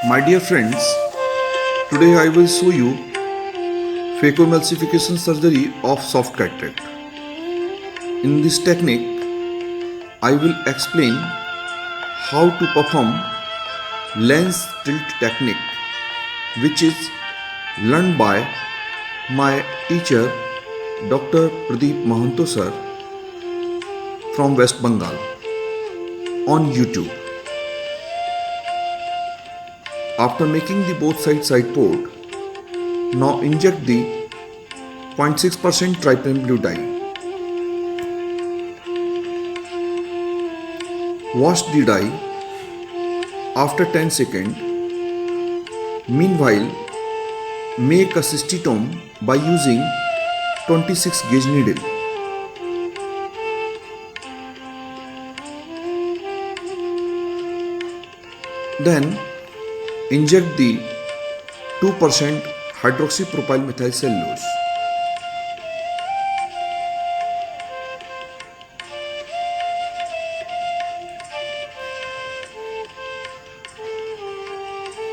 My dear friends, today I will show you phacoemulsification surgery of soft cataract. In this technique, I will explain how to perform lens tilt technique, which is learned by my teacher Dr. Pradeep Mahanto sir from West Bengal on YouTube. After making the both side port, now inject the 0.6% trypan blue dye. Wash the dye after 10 seconds. Meanwhile, make a cystitome by using 26 gauge needle. Then inject the 2% hydroxypropyl methyl cellulose.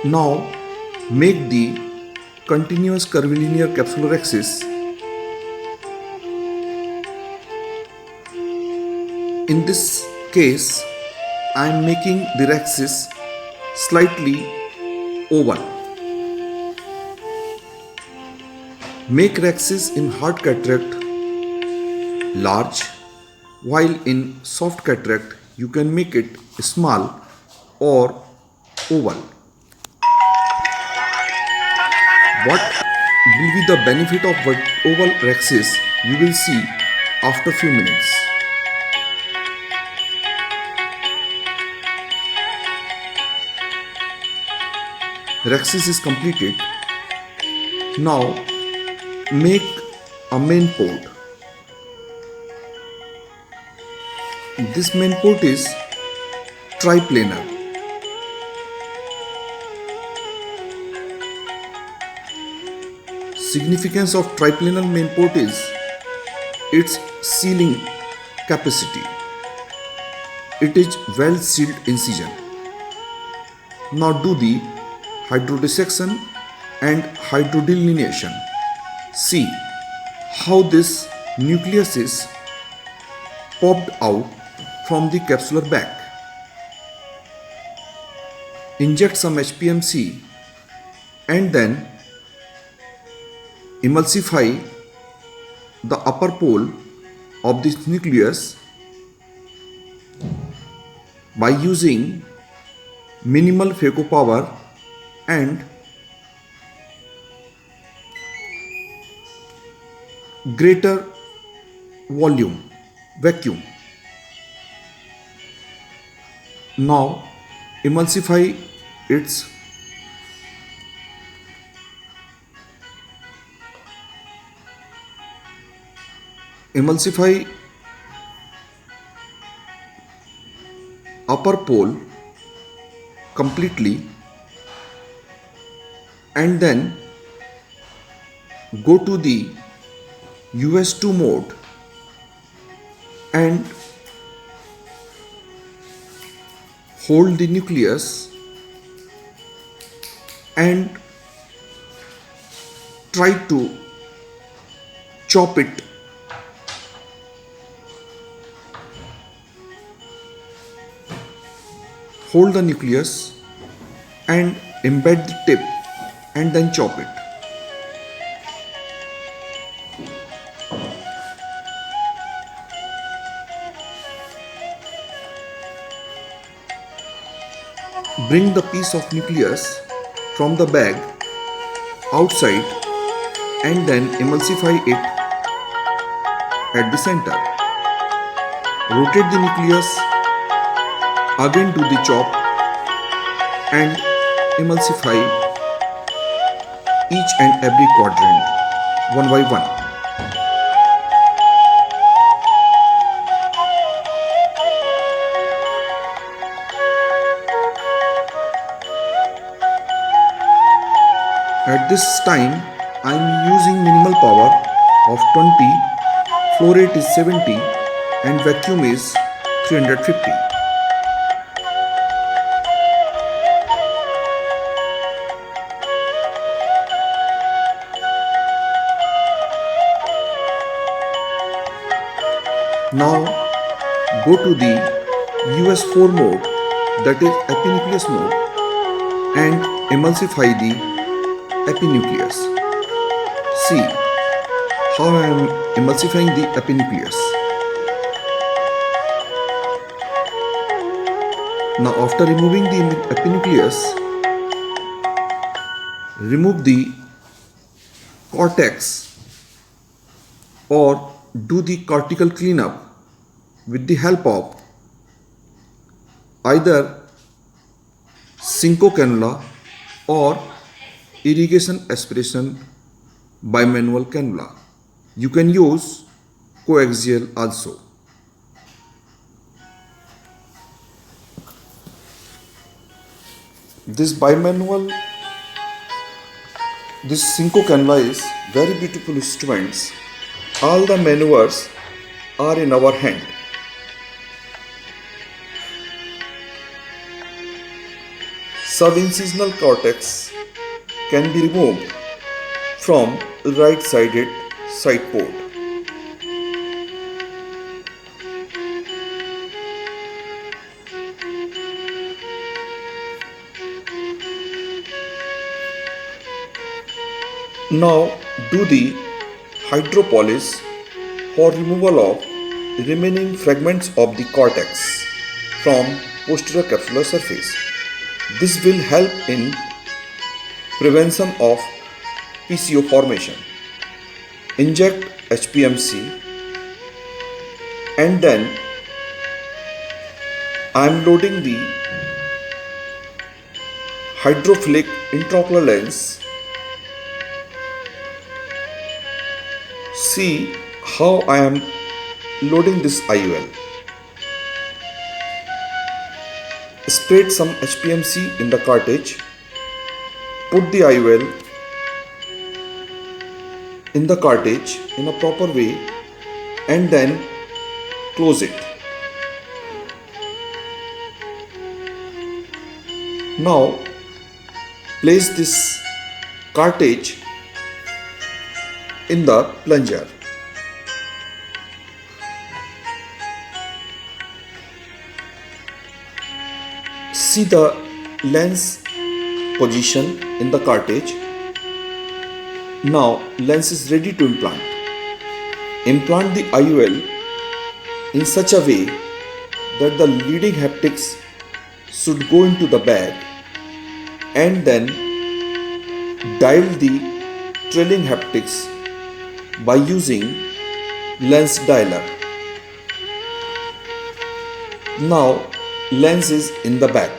Now make the continuous curvilinear capsular axis. In this case, I am making the axis slightly oval. Make axis in hard cataract large, while in soft cataract you can make it small or oval. What will be the benefit of oval axis you will see after few minutes. Axis is completed. Now make a main port. This main port is triplanar. Significance of triplanar main port is its sealing capacity. It is well sealed incision. Now do the hydrodissection and hydrodelineation. See how this nucleus is popped out from the capsular bag. Inject some HPMC and then emulsify the upper pole of this nucleus by using minimal phaco power and greater volume vacuum. Now emulsify its upper pole completely and then go to the US2 mode and hold the nucleus and try to chop it. Hold the nucleus and embed the tip and then chop it. Bring the piece of nucleus from the bag outside and then emulsify it at the center. Rotate the nucleus, again do the chop and emulsify each and every quadrant one by one. At this time I am using minimal power of 20, flow rate is 70 and vacuum is 350. Now go to the US4 mode, that is epinucleus mode, and emulsify the epinucleus. See how I am emulsifying the epinucleus. Now after removing the epinucleus, remove the cortex or do the cortical cleanup with the help of either Synco cannula or irrigation aspiration bimanual cannula. You can use coaxial also. This Synco cannula is very beautiful instruments. All the maneuvers are in our hand. Subincisional cortex can be removed from right-sided side port. Now do the hydropolish for removal of remaining fragments of the cortex from posterior capsular surface. This will help in prevention of PCO formation. Inject HPMC and then I am loading the hydrophilic intraocular lens. See how I am loading this IOL. Spread some HPMC in the cartridge. Put the IOL in the cartridge in a proper way and then close it. Now place this cartridge in the plunger. See the lens position in the cartridge. Now lens is ready to implant. Implant the IOL in such a way that the leading haptics should go into the bag and then dial the trailing haptics by using lens dialer. Now lens is in the bag.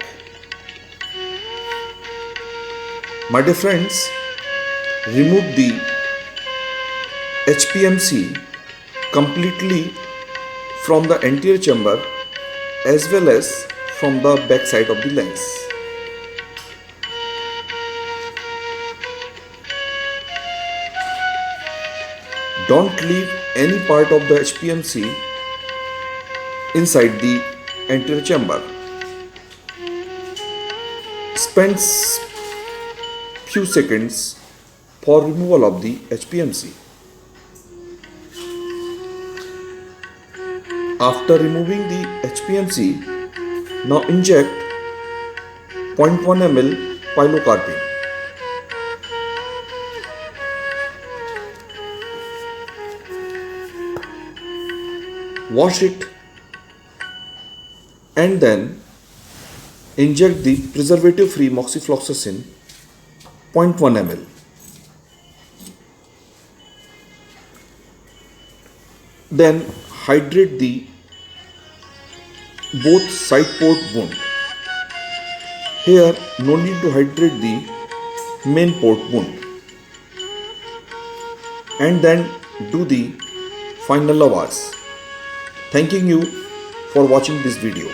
My dear friends, remove the HPMC completely from the anterior chamber as well as from the back side of the lens. Don't leave any part of the HPMC inside the anterior chamber. Spend few seconds for removal of the HPMC. After removing the HPMC, now inject 0.1 ml pilocarpine. Wash it and then inject the preservative-free moxifloxacin 0.1 ml. Then hydrate the both side port wound. Here no need to hydrate the main port wound. And then do the final lavage. Thanking you for watching this video.